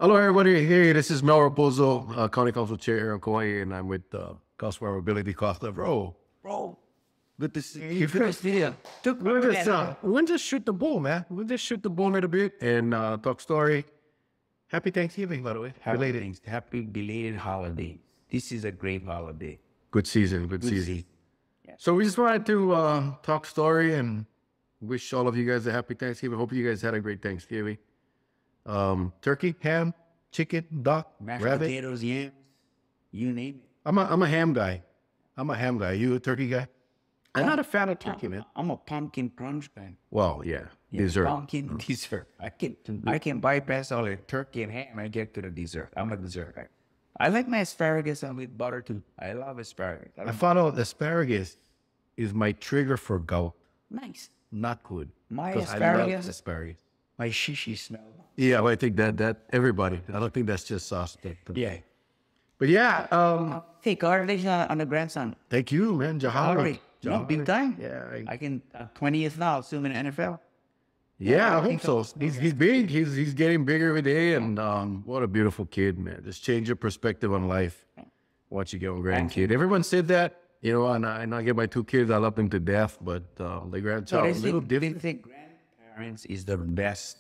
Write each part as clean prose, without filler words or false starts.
Hello, everybody. Hey, this is Mel Raposo, County Council Chair here in Kauai, and I'm with Council Member Bill DeCosta. Bro, good to see you. First video. We'll just shoot the bull, man. We'll just shoot the bull a little bit and talk story. Happy Thanksgiving, by the way. Happy belated holiday. This is a great holiday. Good season, good season. Yeah. So we just wanted to talk story and wish all of you guys a happy Thanksgiving. Hope you guys had a great Thanksgiving. Turkey, ham, chicken, duck, Mashed rabbit. potatoes, yams, you name it. I'm a ham guy. You a turkey guy? I'm not a fan of turkey, man. I'm a pumpkin punch guy. Well, yeah, dessert. Pumpkin dessert. I can bypass all the turkey and ham and get to the dessert. I'm a dessert guy. I like my asparagus and with butter too. I love asparagus. I found out asparagus is my trigger for gout. Nice. Not good. My 'Cause I asparagus. love asparagus. My shishi smell. Yeah, well, I think that everybody. I don't think that's just us. Yeah. But yeah, Hey, congratulations on the grandson. thank you, man. Jahari. No, big time. Yeah, I can 20th now, soon in the NFL. yeah, I hope so. He's big. He's getting bigger every day, and what a beautiful kid, man. Just change your perspective on life once you get a grandkid. Everyone said that, you know, and I get my two kids. I love them to death, but the grandchild a little different. They think grandparents is the best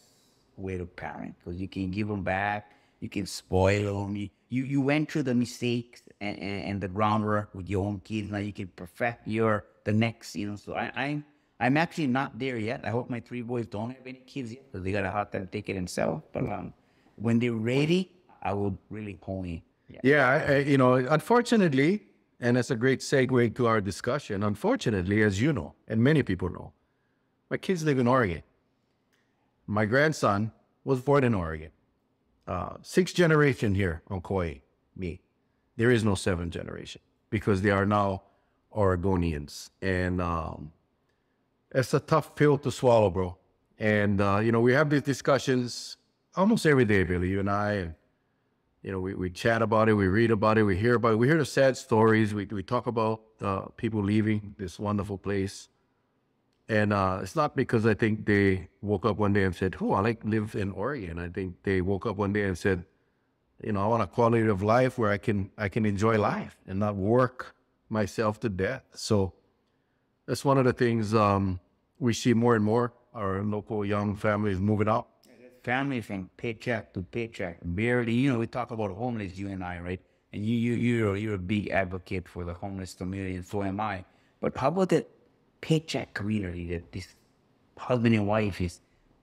way to parent because you can give them back, you can spoil them. You went through the mistakes and the groundwork with your own kids. Now you can perfect the next, you know. So I'm actually not there yet. I hope my three boys don't have any kids yet because they got a hard time taking themselves. But when they're ready, I will really pony. Yeah, you know, unfortunately, and that's a great segue to our discussion. Unfortunately, as you know, and many people know, my kids live in Oregon. My grandson was born in Oregon. Sixth generation here on Kauai, me. There is no seventh generation because they are now Oregonians. And it's a tough pill to swallow, bro. And, you know, we have these discussions almost every day, Billy, you and I. And, you know, we chat about it, we read about it, we hear about it. We hear the sad stories. We talk about people leaving this wonderful place. And it's not because I think they woke up one day and said, oh, I like live in Oregon. I think they woke up one day and said, you know, I want a quality of life where I can enjoy life and not work myself to death. So that's one of the things we see more and more. Our local young families moving out. Family thing, paycheck to paycheck, barely. You know, we talk about homeless, you and I, right? And you're a big advocate for the homeless community, and so am I. But how about the paycheck community that this husband and wife is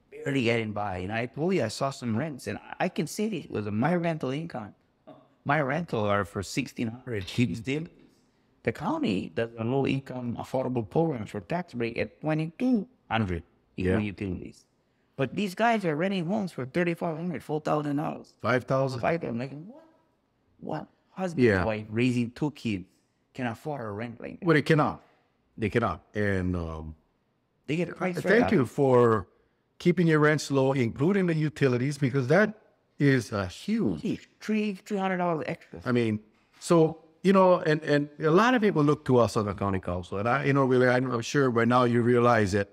barely getting by? And I told you I saw some rents, and I can say it was my rental income. My rental are for $1,600. The county does a low income affordable programs for tax break at $2,200 utilities. But these guys are renting homes for $3,500, $4,000, $5,000. $5,000. Like what husband and wife raising two kids can afford a rent like that? Well, they cannot. They cannot. And They get a price. thank you for keeping your rents low, including the utilities, because that is a huge. $300 extra. I mean, so, you know, and a lot of people look to us on the county council. And I, you know, really, I'm sure by now you realize that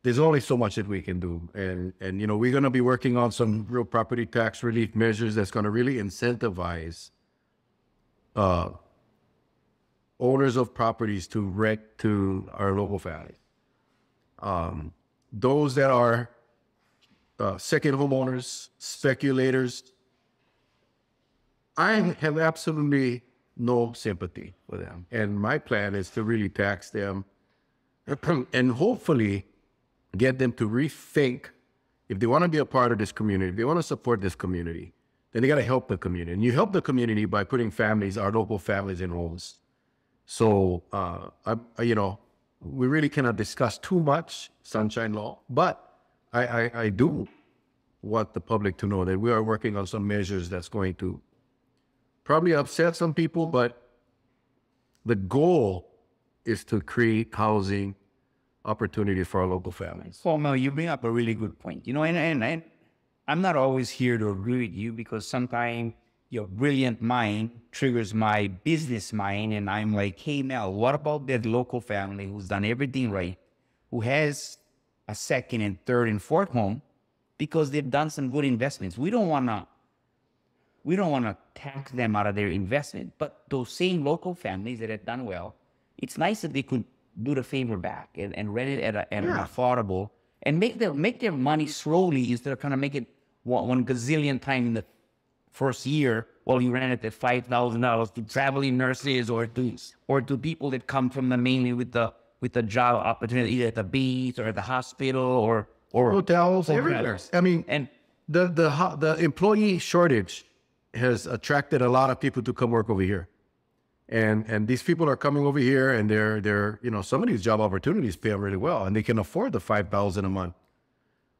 there's only so much that we can do. And you know, we're going to be working on some real property tax relief measures that's going to really incentivize owners of properties to rent to our local families. Those that are second homeowners, speculators, I have absolutely no sympathy for them. And my plan is to really tax them and hopefully get them to rethink if they want to be a part of this community, if they want to support this community, then they got to help the community. And you help the community by putting families, our local families, in homes. So, you know, we really cannot discuss too much Sunshine Law, but I do want the public to know that we are working on some measures that's going to probably upset some people, but the goal is to create housing opportunity for our local families. Well, Mel, you bring up a really good point. You know, and I'm not always here to agree with you because sometimes your brilliant mind triggers my business mind, and I'm like, hey, Mel, what about that local family who's done everything right, who has a second and third and fourth home because they've done some good investments? We don't want to we don't want to tax them out of their investment. But those same local families that had done well, it's nice if they could do the favor back and rent it at an affordable and make their money slowly instead of trying to make it one gazillion time in the first year while you rent it at $5,000 to traveling nurses or to people that come from the mainly with the job opportunity either at the beach or at the hospital or hotels, everywhere. I mean, and the employee shortage has attracted a lot of people to come work over here. And these people are coming over here and they're some of these job opportunities pay really well and they can afford the $5,000 a month.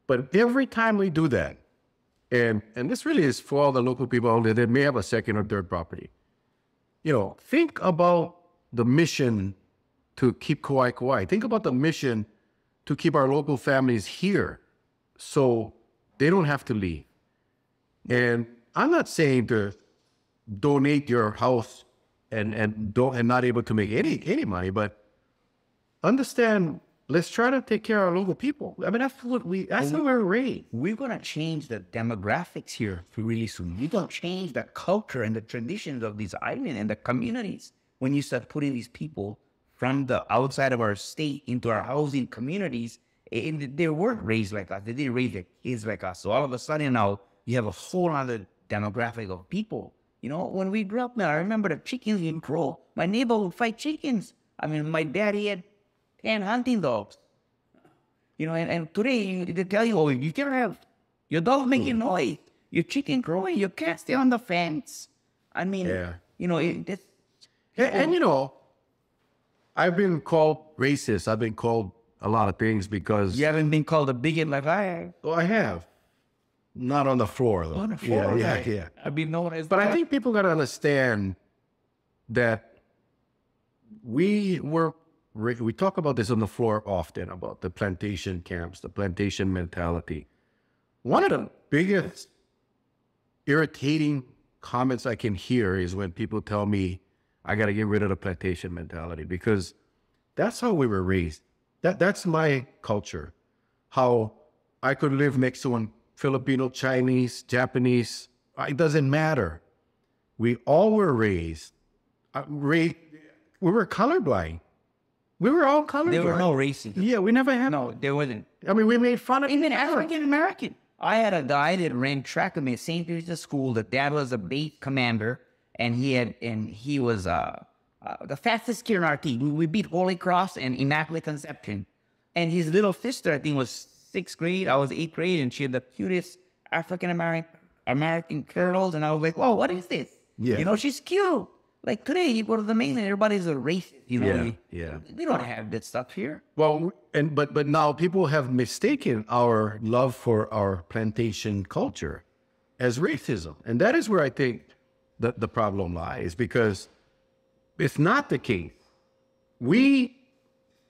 But every time we do that, and this really is for all the local people out there that may have a second or third property, think about the mission to keep Kauai. Think about the mission to keep our local families here so they don't have to leave. And I'm not saying to donate your house and not able to make any money, but understand, let's try to take care of our local people. I mean, that's what we're raised. We're going to change the demographics here really soon. We're going to change the culture and the traditions of these islands and the communities when you start putting these people from the outside of our state into our housing communities. They weren't raised like us. They didn't raise their kids like us. So all of a sudden now you have a whole other demographic of people. When we grew up, man, I remember the chickens in grow. My neighbor would fight chickens. I mean, my daddy had 10 hunting dogs. And today they tell you, oh, you can't have your dog making noise, your chicken crowing, your cat stay on the fence. I mean, I've been called racist. I've been called a lot of things because you haven't been called a bigot like I have. Oh, I have. Not on the floor, though. On the floor, yeah. I've been known as. But I think people got to understand that we talk about this on the floor often about the plantation camps, the plantation mentality. One of the biggest irritating comments I can hear is when people tell me I got to get rid of the plantation mentality because that's how we were raised. That's my culture. How I could live next to one Filipino, Chinese, Japanese, it doesn't matter. We all were raised. We were colorblind. We were all colorblind. There were no racism. Yeah, we never had. No, there wasn't. I mean, we made fun of even African American. I had a guy that ran track with me at St. Teresa's School. The dad was a base commander, and he was the fastest kid in our team. We beat Holy Cross and Immaculate Conception, and his little sister, I think, was 6th grade. I was 8th grade, and she had the cutest African American curls, and I was like, "Whoa, what is this?" Yeah, she's cute. Like today, you go to the mainland, everybody's a racist. We don't have that stuff here. Well, but now people have mistaken our love for our plantation culture as racism, and that is where I think the problem lies, because it's not the case.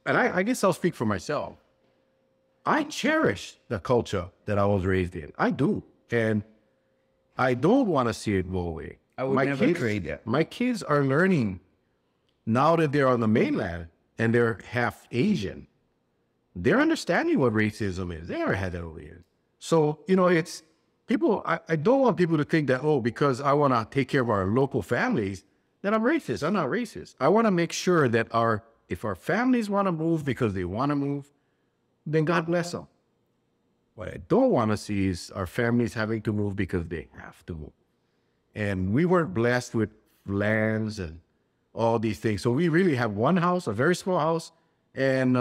I guess I'll speak for myself. I cherish the culture that I was raised in. I do, and I don't want to see it go away. I would never trade that. My kids are learning now that they're on the mainland and they're half Asian. They're understanding what racism is. They never had that over here. So, it's people, I don't want people to think that, because I want to take care of our local families, that I'm racist. I'm not racist. I want to make sure that if our families want to move because they want to move, then God bless them. What I don't want to see is our families having to move because they have to move. And we weren't blessed with lands and all these things. So we really have one house, a very small house, and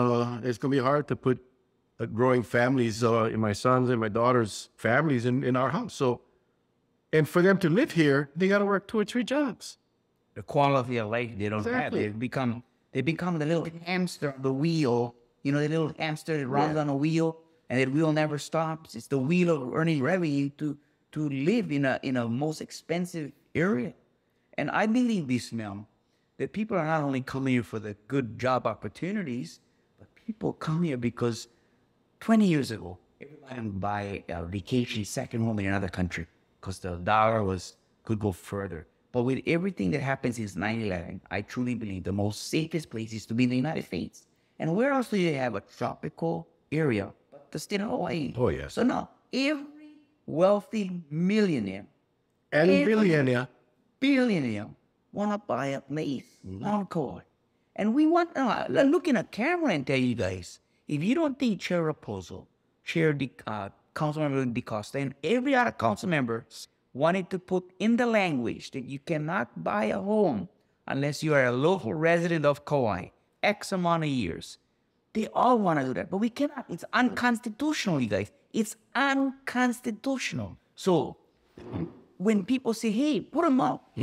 it's going to be hard to put growing families, in my sons and my daughter's families in our house. So, and for them to live here, they got to work 2 or 3 jobs. The quality of life they don't have. They become the little hamster on the wheel. The little hamster that runs on a wheel, and that wheel never stops. It's the wheel of earning revenue to live in a most expensive area. And I believe this, ma'am, that people are not only coming here for the good job opportunities, but people come here because 20 years ago, everybody would buy a vacation second home in another country because the dollar could go further. But with everything that happened since 9/11, I truly believe the most safest place is to be in the United States. And where else do you have a tropical area but the state of Hawaii? Oh, yes. So now, every wealthy millionaire And billionaire. Billionaire want to buy a place on court. And we want, look in a camera and tell you guys, if you don't think Chair Raposo, Council Member DeCosta, and every other council member wanted to put in the language that you cannot buy a home unless you are a local resident of Kauai, X amount of years. They all want to do that, but we cannot. It's unconstitutional, you guys. It's unconstitutional. So when people say, hey, put them up,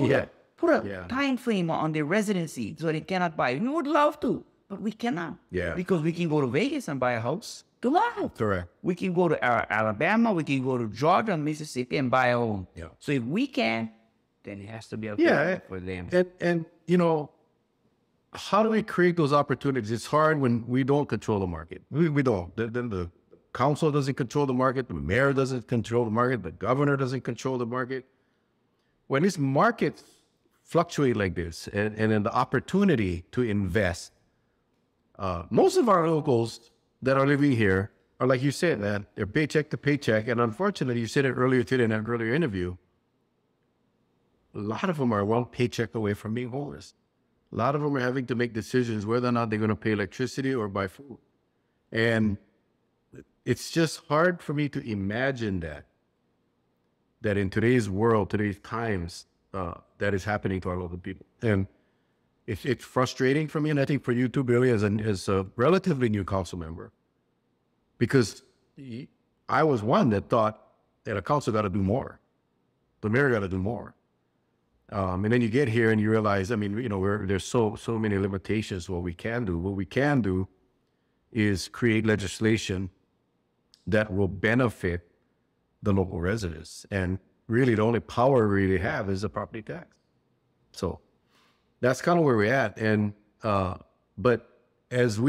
put a time frame on their residency so they cannot buy, we would love to, but we cannot. Yeah. Because we can go to Vegas and buy a house tomorrow. Correct. We can go to Alabama, we can go to Georgia and Mississippi and buy a home. Yeah. So if we can, then it has to be available for them. And you know, how do we create those opportunities? It's hard when we don't control the market. We don't. Then the council doesn't control the market. The mayor doesn't control the market. The governor doesn't control the market. When these markets fluctuate like this, and then the opportunity to invest, most of our locals that are living here are, like you said, man, they're paycheck to paycheck. And unfortunately, you said it earlier today in an earlier interview, a lot of them are one paycheck away from being homeless. A lot of them are having to make decisions whether or not they're going to pay electricity or buy food. And it's just hard for me to imagine that in today's world, today's times, that is happening to our local people. And it's frustrating for me, and I think for you too, Billy, as a relatively new council member, because I was one that thought that a council got to do more. The mayor got to do more. And then you get here and you realize, I mean, you know, there's so many limitations to what we can do. What we can do is create legislation that will benefit the local residents. And really the only power we really have is the property tax. So that's kind of where we're at. And, but as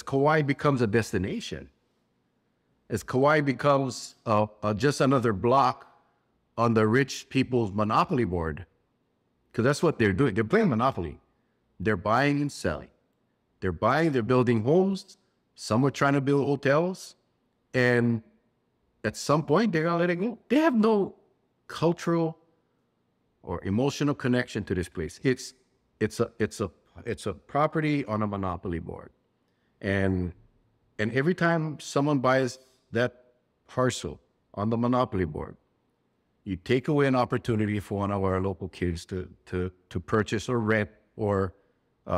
Kauai becomes a destination, as Kauai becomes just another block on the rich people's monopoly board, because that's what they're doing. They're playing monopoly. They're buying and selling. They're building homes. Some are trying to build hotels. And at some point, they're going to let it go. They have no cultural or emotional connection to this place. It's a property on a monopoly board. And every time someone buys that parcel on the monopoly board, you take away an opportunity for one of our local kids to purchase or rent or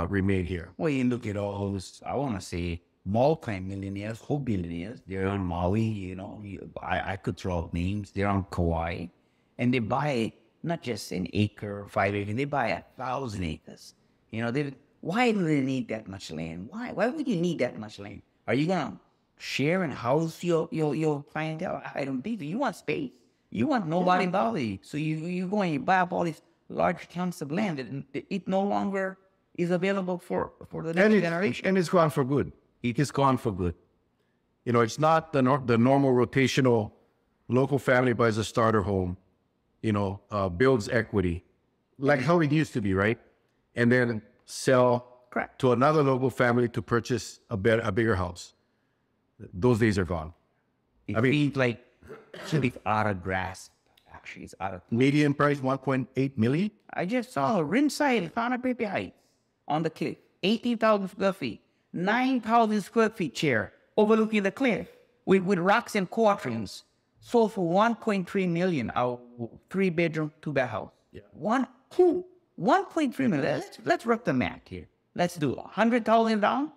remain here. Well, you look at all those, I want to say, multi-millionaires, whole billionaires. They're on Maui, you know. I could throw out names. They're on Kauai. And they buy not just an acre or 5 acres. They buy 1,000 acres. You know, why do they need that much land? Why would you need that much land? Are you going to share and house your clientele? I don't think so. You want space. You want nobody bother you. So you go and you buy up all these large chunks of land and it no longer is available for the next generation. And it's gone for good. It is gone for good. You know, it's not the normal rotational local family buys a starter home, you know, builds equity, like how it used to be, right? And then sell to another local family to purchase a bigger house. Those days are gone. It feels like it's out of grasp. Actually, it's out of... Median price, 1.8 million? I just saw a ringside in Papi Heights on the cliff. 18,000 square feet. 9,000 square feet chair overlooking the cliff with rocks and courtrooms. Sold for 1.3 million, our 3-bedroom, 2-bath house. Yeah. 1.3 million. Let's work the math here. Let's do 100,000 down.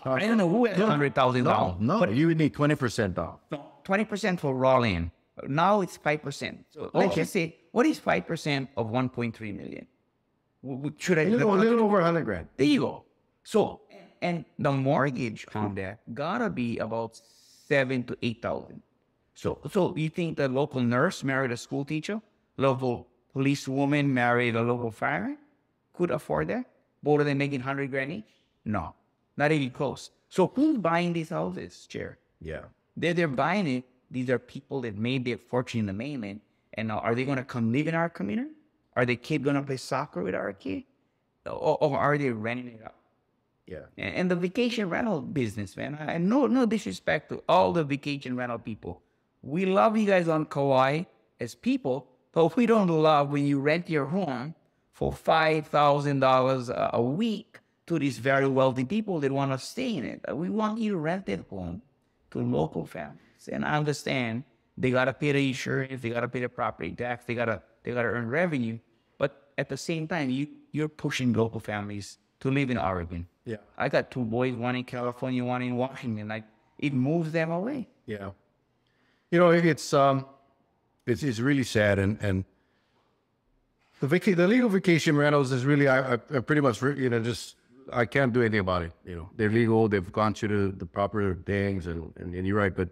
I don't know who has 100,000 down. No, but you would need 20% down. No, 20% for raw land. Now it's 5%. So let's just say, what is 5% of 1.3 million? Should I... A little over 100 grand. There you go. So, and the mortgage on that gotta be about 7,000 to 8,000. So you think the local nurse married a school teacher? Local policewoman married a local fireman? Could afford that? Both of them making 100 grand each? No, not even close. So who's buying these houses, Chair? Yeah. They're buying it. These are people that made their fortune in the mainland. And now, are they going to come live in our community? Are the kids going to play soccer with our kids? Or are they renting it out? Yeah. And the vacation rental business, man, no disrespect to all the vacation rental people, we love you guys on Kauai as people, but we don't love when you rent your home for $5,000 a week to these very wealthy people that want to stay in it. We want you to rent it home to local families. And I understand they got to pay the insurance, they got to pay the property tax, they got to earn revenue. But at the same time, you're pushing local families to live in Oregon. Yeah. I got two boys, one in California, one in Washington. It moves them away. Yeah. You know, it's really sad, and the legal vacation rentals is really, I pretty much, you know, just, I can't do anything about it. You know, they're legal, they've gone through the proper things, and you're right, but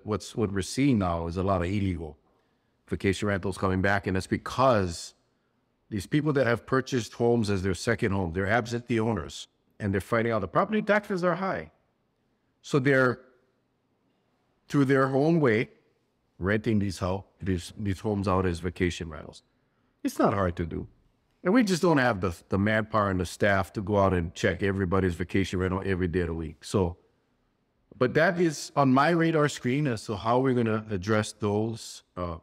what we're seeing now is a lot of illegal vacation rentals coming back, and that's because these people that have purchased homes as their second home, they're absentee owners, and they're finding out the property taxes are high. So they're, through their own way, renting these homes out as vacation rentals. It's not hard to do. And we just don't have the manpower and the staff to go out and check everybody's vacation rental every day of the week. So, but that is on my radar screen as to how we're going to address those. And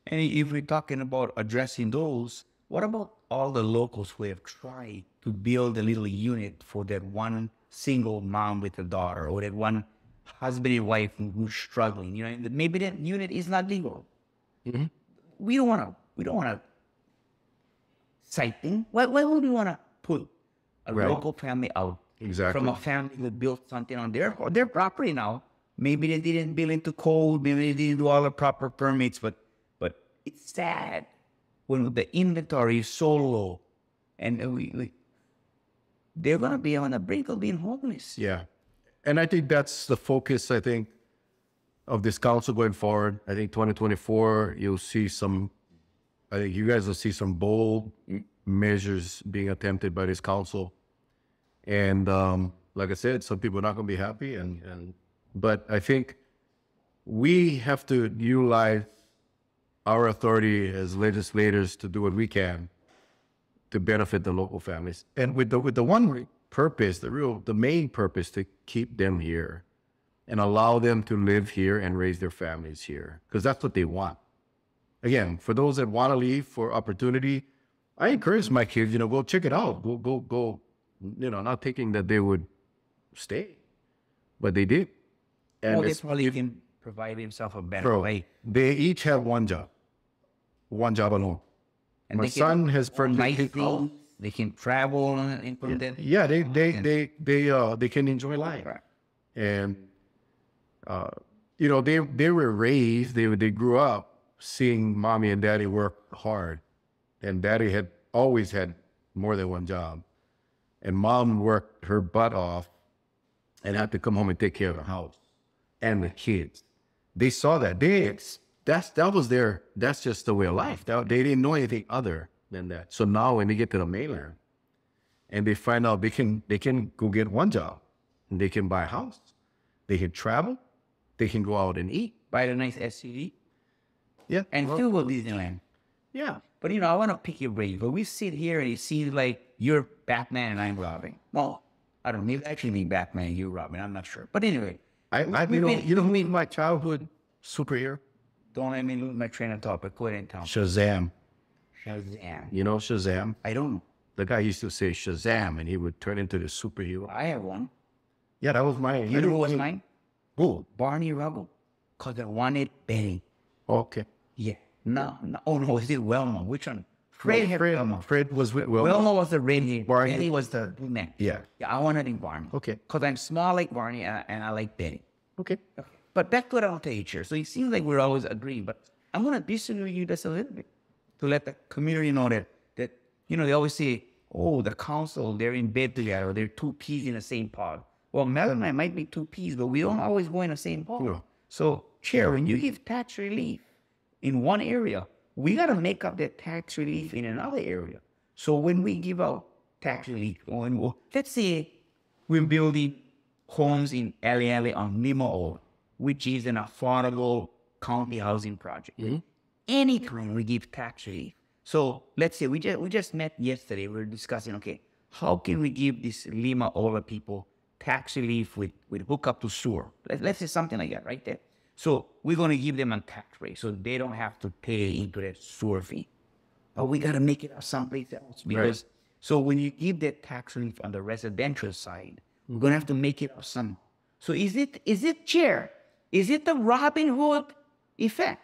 if we're talking about addressing those, what about all the locals who have tried to build a little unit for that one single mom with a daughter, or that one husband and wife who's struggling? You know, maybe that unit is not legal. Mm-hmm. We don't want to cite them. Why would we want to put a local family out from a family that built something on their property now? Maybe they didn't build into code, maybe they didn't do all the proper permits, but it's sad when the inventory is so low, and they're going to be on the brink of being homeless. Yeah. And I think that's the focus, I think, of this council going forward. I think 2024, you'll see I think you guys will see some bold measures being attempted by this council. And like I said, some people are not going to be happy. But I think we have to utilize our authority as legislators to do what we can to benefit the local families. And with the one purpose, the main purpose, to keep them here and allow them to live here and raise their families here, because that's what they want. Again, for those that want to leave for opportunity, I encourage my kids, go check it out. Go, not thinking that they would stay, but they did. And well, they probably can provide himself a better way. They each have one job alone. And my son has they can travel and put them. Yeah, they can enjoy life. Right. And they were raised, they grew up seeing mommy and daddy work hard, and daddy had always had more than one job, and mom worked her butt off and had to come home and take care of the house and the kids. They saw that. That's just the way of life. They didn't know anything other than that. So now when they get to the mainland and they find out they can go get one job, and they can buy a house, they can travel, they can go out and eat, buy a nice SUV. Yeah. And still go Disneyland. Yeah. But I want to pick your brain. But we sit here and it seems like you're Batman and I'm Robin. Well, I don't know. Maybe actually me Batman and you Robin. I'm not sure. But anyway. Who's my childhood superhero? Don't let me lose my train of thought, but go ahead and tell me. Shazam. Shazam. You know Shazam? I don't know. The guy used to say Shazam, and he would turn into the superhero. I have one. Yeah, that was mine. You know who was mine? Who? Barney Rubble. Because I wanted Betty. Okay. Yeah. No. Oh, no. Is it Wilma? Which one? Fred was with Wilma. Wilma was the redhead. Barney. Betty was the brunette. Yeah. Yeah, I wanted Barney. Okay. Because I'm small like Barney and I like Betty. Okay. But back to what I want to tell you here. So it seems like we're always agreeing, but I'm going to disagree with you just a little bit to let the community know that they always say, oh, the council, they're in bed together, or they're two peas in the same pod. Well, Mel and I might be two peas, but we don't always go in the same pod. No. So, Chair, when you give tax relief in one area, we got to make up that tax relief in another area. So when we give out tax relief, let's say we're building homes in Ali on Limao, which is an affordable county housing project. Mm-hmm. Anytime we give tax relief. So let's say we just met yesterday. We were discussing, okay, how can we give these Lima Ola people tax relief with hookup to sewer? Let's say something like that, right there. So we're going to give them a tax rate so they don't have to pay into that sewer fee. But we got to make it up someplace else because so when you give that tax relief on the residential side, we're going to have to make it up some. So is it, Chair? Is it the Robin Hood effect?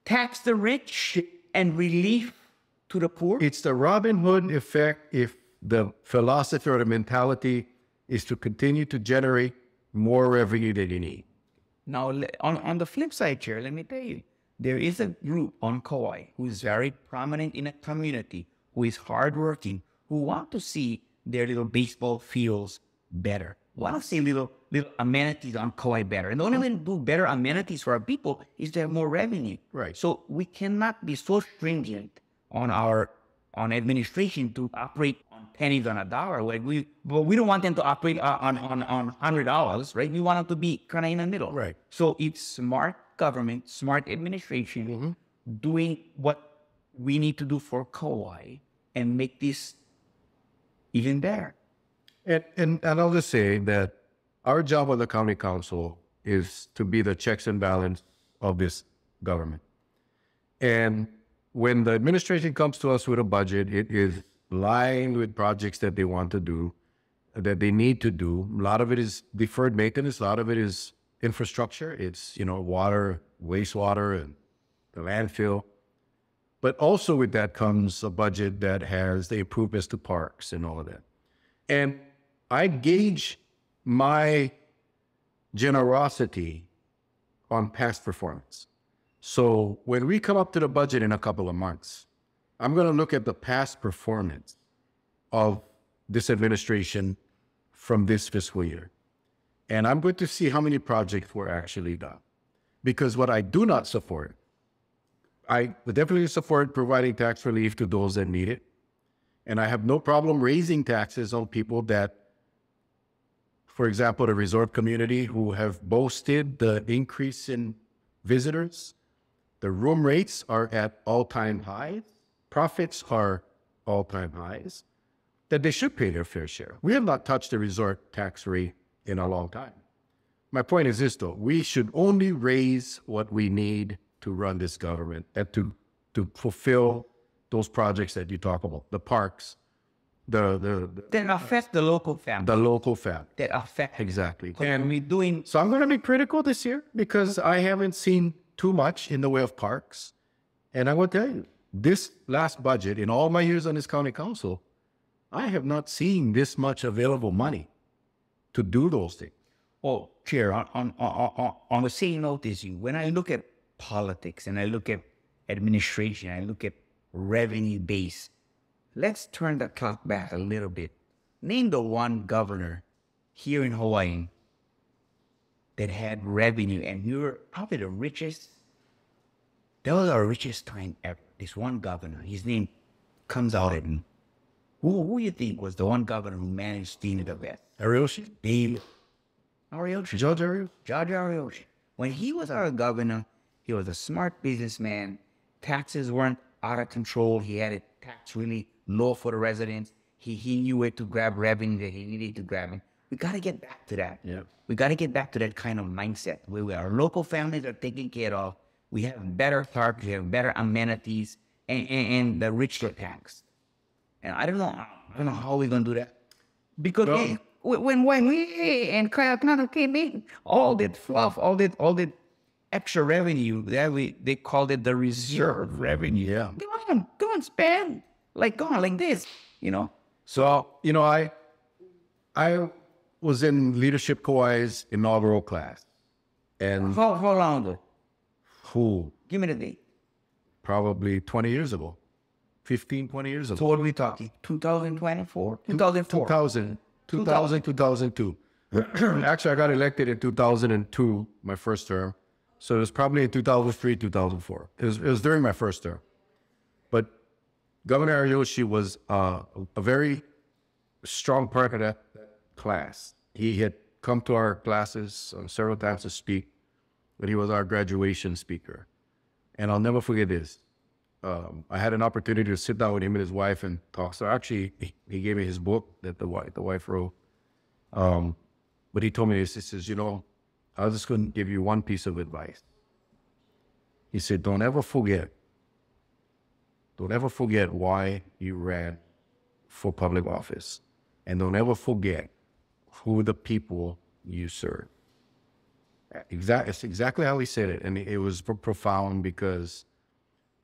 Tax the rich and relief to the poor? It's the Robin Hood effect if the philosophy or the mentality is to continue to generate more revenue than you need. Now, on the flip side, Chair, let me tell you, there is a group on Kauai who is very prominent in a community, who is hardworking, who want to see their little baseball fields better, want to see little amenities on Kauai better. And the only way to do better amenities for our people is to have more revenue. Right. So we cannot be so stringent on administration to operate on pennies on a dollar. But we don't want them to operate on $100, right? We want them to be kind of in the middle. Right. So it's smart government, smart administration, doing what we need to do for Kauai and make this even better. And I'll just say that our job on the county council is to be the checks and balance of this government. And when the administration comes to us with a budget, it is lined with projects that they want to do, that they need to do. A lot of it is deferred maintenance. A lot of it is infrastructure. It's, water, wastewater, and the landfill. But also with that comes a budget that has the improvements to parks and all of that. And I gauge my generosity on past performance. So when we come up to the budget in a couple of months, I'm going to look at the past performance of this administration from this fiscal year. And I'm going to see how many projects were actually done. Because what I do not support, I would definitely support providing tax relief to those that need it. And I have no problem raising taxes on people that, for example, the resort community who have boasted the increase in visitors. The room rates are at all-time highs. Profits are all-time highs. That they should pay their fair share. We have not touched the resort tax rate in a long time. My point is this, though. We should only raise what we need to run this government and to fulfill those projects that you talk about, the parks, that affect the local family. The local family. That affect. Exactly. And we're doing. So I'm going to be critical this year because I haven't seen too much in the way of parks. And I will tell you, this last budget, in all my years on this county council, I have not seen this much available money to do those things. Oh, Chair, on the same note as you, when I look at politics and I look at administration, I look at revenue base, let's turn the clock back a little bit. Name the one governor here in Hawaii that had revenue, and you're probably the richest. That was our richest time ever. This one governor, his name comes out at me. Who you think was the one governor who managed things the best? Ariyoshi? David Ariyoshi. George Ariyoshi? George Ariyoshi. When he was our governor, he was a smart businessman. Taxes weren't out of control. He had a tax really low for the residents. He knew where to grab revenue that he needed to grab it. We got to get back to that. Yeah. We got to get back to that kind of mindset where our local families are taken care of. We have better parks, we have better amenities, and the rich get taxed. And I don't know how we're gonna do that. Because when we and Kyle came in, all that fluff, all that extra revenue, they called it the reserve revenue. Yeah. Go on, spend. Go on like this, So, I was in Leadership Kauai's inaugural class. And How long ago? who? Give me the date. Probably 20 years ago. 15, 20 years ago. So what are we talking? 2024? 2004? 2002. Actually, I got elected in 2002, my first term. So it was probably in 2003, 2004. It was during my first term. But Governor Ariyoshi was a very strong part of that class. He had come to our classes several times to speak, but he was our graduation speaker. And I'll never forget this. I had an opportunity to sit down with him and his wife and talk. So actually, he gave me his book that the wife wrote. But he told me this. He says, I was just going to give you one piece of advice. He said, don't ever forget why you ran for public office. And don't ever forget who the people you serve. It's exactly how he said it. And it was profound because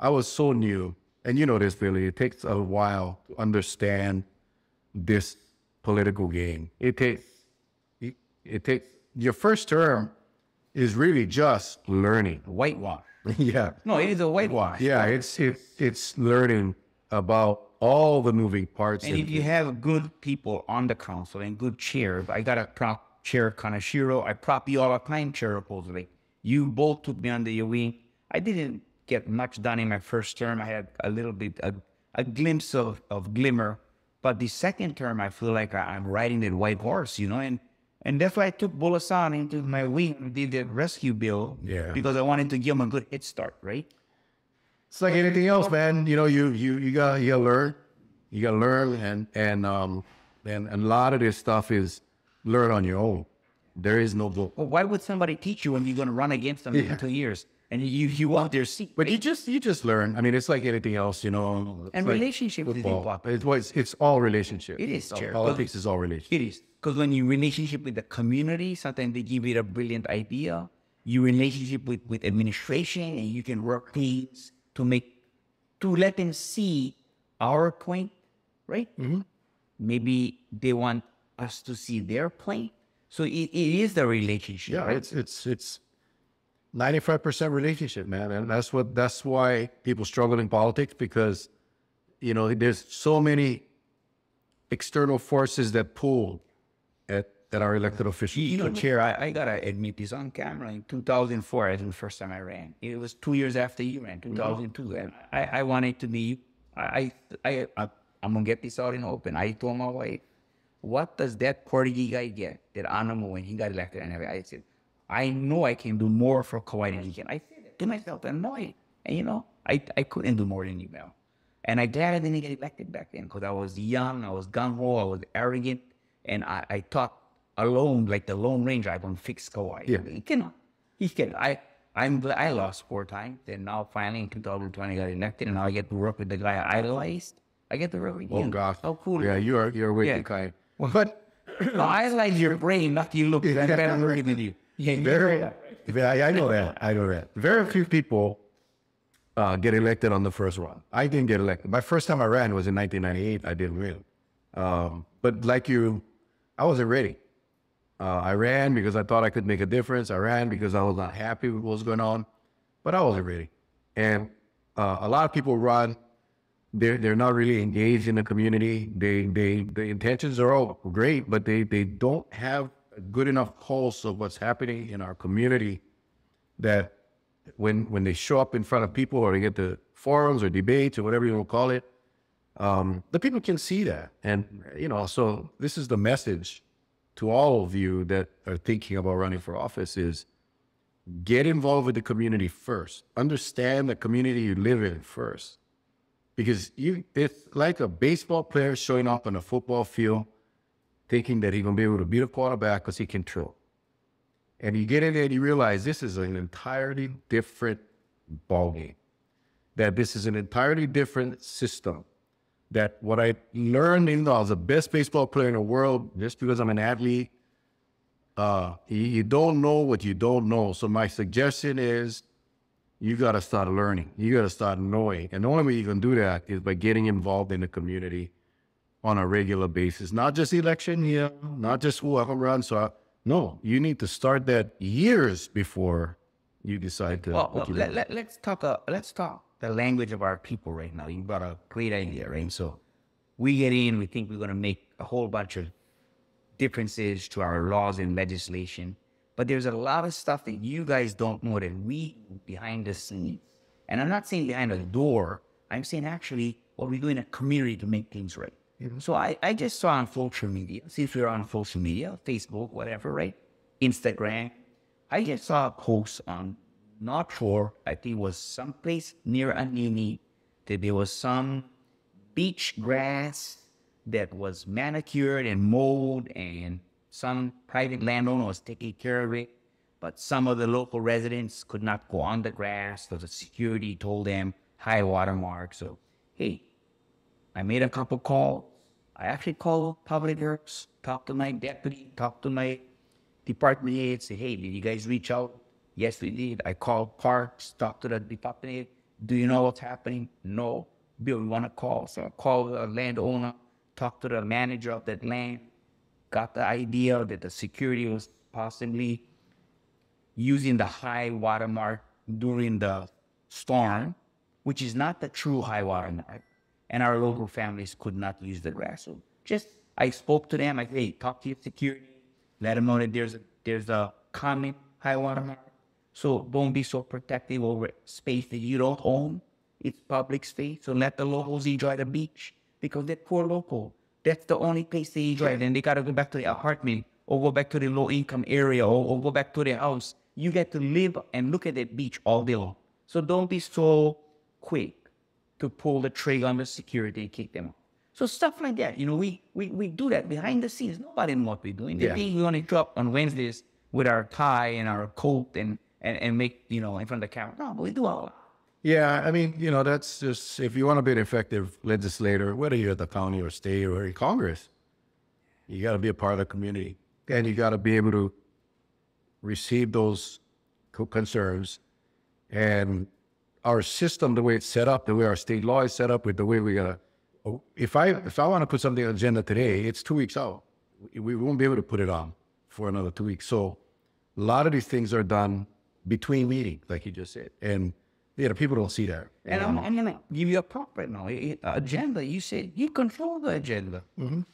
I was so new. And you know this, Billy, it takes a while to understand this political game. It takes your first term is really just learning. Whitewash. Yeah. No, it is a whitewash. Yeah, it's learning about all the moving parts. And if you have good people on the council and good chairs, I got a prop chair Kanashiro. I prop you all the time, Chair supposedly. You both took me under your wing. I didn't get much done in my first term. I had a little bit, a glimpse of glimmer. But the second term, I feel like I'm riding that white horse, you know, and that's why I took Bulasan into my wing and did the rescue bill. Yeah. Because I wanted to give him a good head start, right? It's like anything else, man. You know, you gotta learn. You gotta learn, and a lot of this stuff is learn on your own. There is no book. Well, why would somebody teach you when you're going to run against them in 2 years and you want their seat? But you just learn. I mean, it's like anything else, you know. And like relationship is important. It's all relationship. It is, Chair. Politics is all relationship. It is. Because when you relationship with the community, sometimes they give you a brilliant idea. You relationship with administration, and you can work things to let them see our point, right? Mm-hmm. Maybe they want us to see their point. So it is the relationship. Yeah, right? it's 95% relationship, man, and that's why people struggle in politics, because you know there's so many external forces that pull at our elected officials. You know, Chair, I gotta admit this on camera. In 2004, I think the first time I ran. It was 2 years after you ran, 2002, and I wanted to be. I'm gonna get this out in open. I told my wife, what does that Portuguese guy get that Anamo when he got elected? And I said, I know I can do more for Kauai than he can. I said it to myself, annoyed. And you know, I couldn't do more than you, Mel. And I glad I didn't get elected back then, because I was young, I was gung-ho, I was arrogant, and I thought alone, like the Lone Ranger, I won't fix Kauai. Yeah. He cannot. I'm glad I lost 4 times. Then now finally in 2020 I got elected, and now I get to work with the guy I idolized. I get to work with you. Oh gosh. How cool. Yeah, you're way too kind. Well, but no, I like your brain, not you look. I'm better working than you. I know that. Very few people get elected on the first run. I didn't get elected. My first time I ran was in 1998. I didn't win. But like you, I wasn't ready. I ran because I thought I could make a difference. I ran because I was not happy with what was going on, but I wasn't ready. And a lot of people run. They're not really engaged in the community. The intentions are all great, but they don't have a good enough pulse of what's happening in our community, that when they show up in front of people or they get to forums or debates or whatever you want to call it, the people can see that. And, you know, so this is the message to all of you that are thinking about running for office is get involved with the community first. Understand the community you live in first. Because it's like a baseball player showing up on a football field thinking that he's going to be able to beat a quarterback because he can throw. And you get in there and you realize this is an entirely different ballgame. That this is an entirely different system. That what I learned, I was the best baseball player in the world just because I'm an athlete. You don't know what you don't know. So my suggestion is, you got to start learning. You got to start knowing. And the only way you can do that is by getting involved in the community on a regular basis. Not just election year, not just whoever runs. So, no, you need to start that years before you decide to. Let's talk the language of our people right now. You brought a great idea, right? So we get in, we think we're going to make a whole bunch of differences to our laws and legislation. But there's a lot of stuff that you guys don't know that we do behind the scenes. And I'm not saying behind a door. I'm saying actually what we do in a community to make things right. Mm-hmm. So I just saw on social media, since we're on social media, Facebook, whatever, right? Instagram. I just saw a post on, not sure, I think it was someplace near Anini, that there was some beach grass that was manicured and mowed, and some private landowner was taking care of it. But some of the local residents could not go on the grass, so the security told them high water mark. So, hey, I made a couple calls. I actually called Public Works, talked to my deputy, talked to my department head, say, hey, did you guys reach out? Yes, we did. I called Parks, talked to the department head. Do you know what's happening? No. Bill, we want to call. So I called the landowner, talked to the manager of that land, got the idea that the security was possibly using the high water mark during the storm, which is not the true high water mark. And our local families could not use the grass. So I spoke to them. I said, hey, talk to your security. Let them know that there's a common high water mark. So don't be so protective over space that you don't own. It's public space. So let the locals enjoy the beach, because they're poor local. That's the only place they enjoy. Then they got to go back to the apartment or go back to the low income area or go back to their house. You get to live and look at that beach all day long. So don't be so quick to pull the trigger on the security and kick them out. So stuff like that, we do that behind the scenes. Nobody knows what we're doing. They think we're going to drop on Wednesdays with our tie and our coat and make, in front of the camera. No, but we do all that. Yeah, I mean, that's just, if you want to be an effective legislator, whether you're at the county or state or in Congress, you got to be a part of the community. And you got to be able to receive those concerns. And our system, the way it's set up, the way our state law is set up, with the way we got to, if I want to put something on the agenda today, it's 2 weeks out. We won't be able to put it on for another 2 weeks. So a lot of these things are done between meetings, like you just said. And people don't see that. And I'm going to give you a prop right now. Agenda, you said you control the agenda.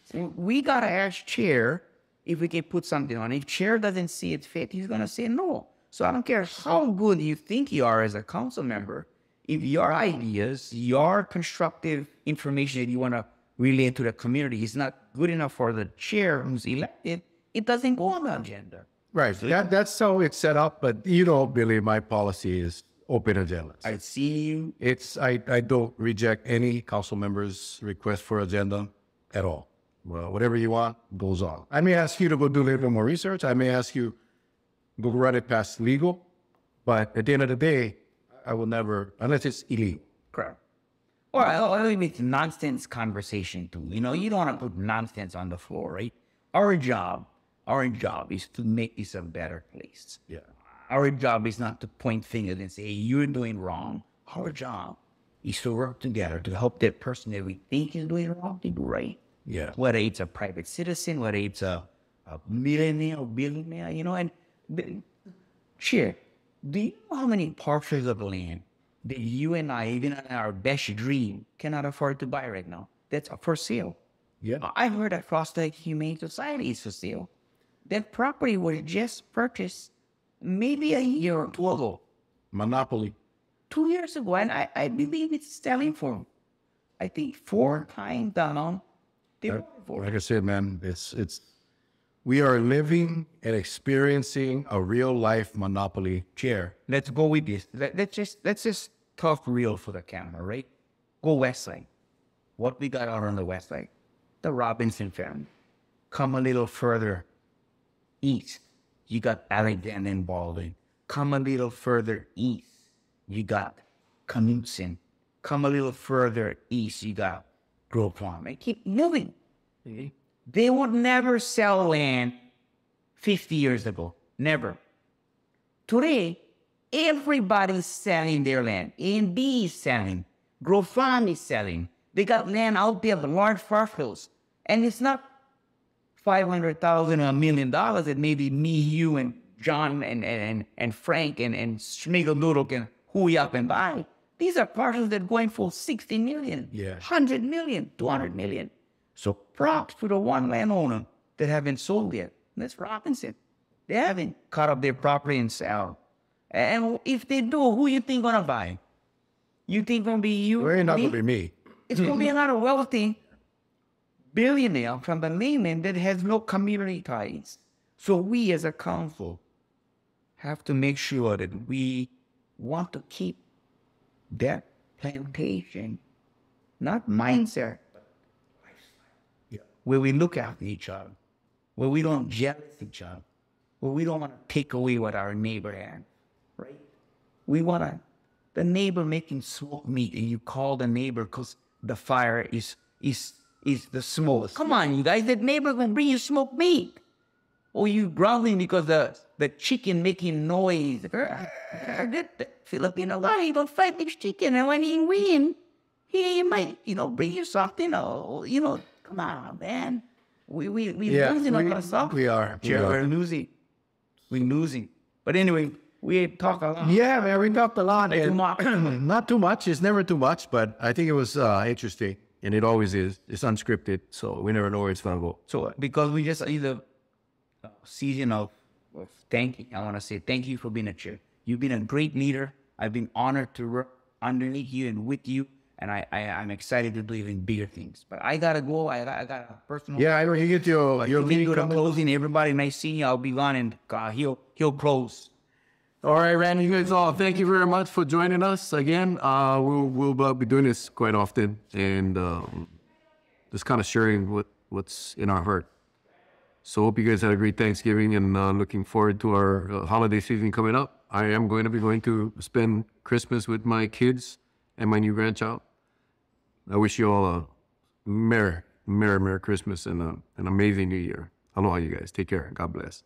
So we got to ask Chair if we can put something on. If Chair doesn't see it fit, he's going to say no. So I don't care how good you think you are as a council member. If your ideas, your constructive information that you want to relay to the community is not good enough for the chair who's elected, it doesn't go on the agenda. Right. That's how it's set up. But Billy, my policy is open agendas. I see you. I don't reject any council member's request for agenda at all. Well, whatever you want goes on. I may ask you to go do a little bit more research. I may ask you go run it past legal. But at the end of the day, I will never, unless it's illegal. Correct. Or it's nonsense conversation too. You don't want to put nonsense on the floor, right? Our job is to make this a better place. Yeah. Our job is not to point fingers and say, hey, you're doing wrong. Our job is to work together to help that person that we think is doing wrong to do right. Yeah. Whether it's a private citizen, whether it's a millionaire or billionaire, and Chair, do you know how many parcels of land that you and I, even in our best dream, cannot afford to buy right now? That's for sale. Yeah. I heard across the Humane Society is for sale. That property was just purchased maybe a year or two ago. Monopoly. 2 years ago, and I believe it's selling for, I think, 4 times the amount they bought it for. Like I said, man, we are living and experiencing a real life monopoly. Chair. Let's go with this. Let's just talk real for the camera, right? Go west side. What we got out on the west side? The Robinson family. Come a little further east, you got Alexander and Baldwin. Come a little further east, you got Knutson. Come a little further east, you got Grove Farm. And keep moving. Okay? They would never sell land 50 years ago. Never. Today, everybody's selling their land. A&B is selling. Grove Farm is selling. They got land out there, large parcels. And it's not $500,000 or $1 million that maybe me, you, and John, and Frank, and Schmigel can hooey up and buy. These are parcels that are going for $60 million, $100 million, $200 million. So props to the one landowner that haven't sold yet. That's Robinson. They haven't cut up their property and sell. And if they do, who you think gonna buy? You think gonna be you? Well, it's not gonna be me. It's gonna be another wealthy billionaire from the mainland that has no community ties. So we as a council have to make sure that we want to keep that plantation, not mindset, where we look after each other, where we don't jealous each other, Well, we don't want to take away what our neighbor had, right? We want to, the neighbor making smoked meat, and you call the neighbor because the fire is the smoke. Come on, you guys, that neighbor gonna bring you smoked meat. Or you growling because the chicken making noise. The Filipino guy don't fight this chicken, and when he win, he might, bring you something. Or, come on, man. We're losing on ourselves. We are. We're losing. We're losing. But anyway, we talk a lot. Yeah, man, we talked a lot. Too And much. not too much. It's never too much, but I think it was interesting. And it always is. It's unscripted, so we never know where it's going to go. So because we just either season of thank you. I want to say thank you for being a chair. You've been a great leader. I've been honored to work underneath you and with you, and I'm excited to do even bigger things. But I gotta go. I got a personal. Yeah, I know you get your You can meeting do the coming. closing. Everybody nice seeing you. I'll be gone, and he'll close. All right, Randy, you guys all, thank you very much for joining us again. We'll be doing this quite often, and just kind of sharing what's in our heart. So hope you guys had a great Thanksgiving, and looking forward to our holiday season coming up. I am going to be going to spend Christmas with my kids and my new grandchild. I wish you all a Merry Christmas and an amazing New Year. Aloha, you guys. Take care. God bless.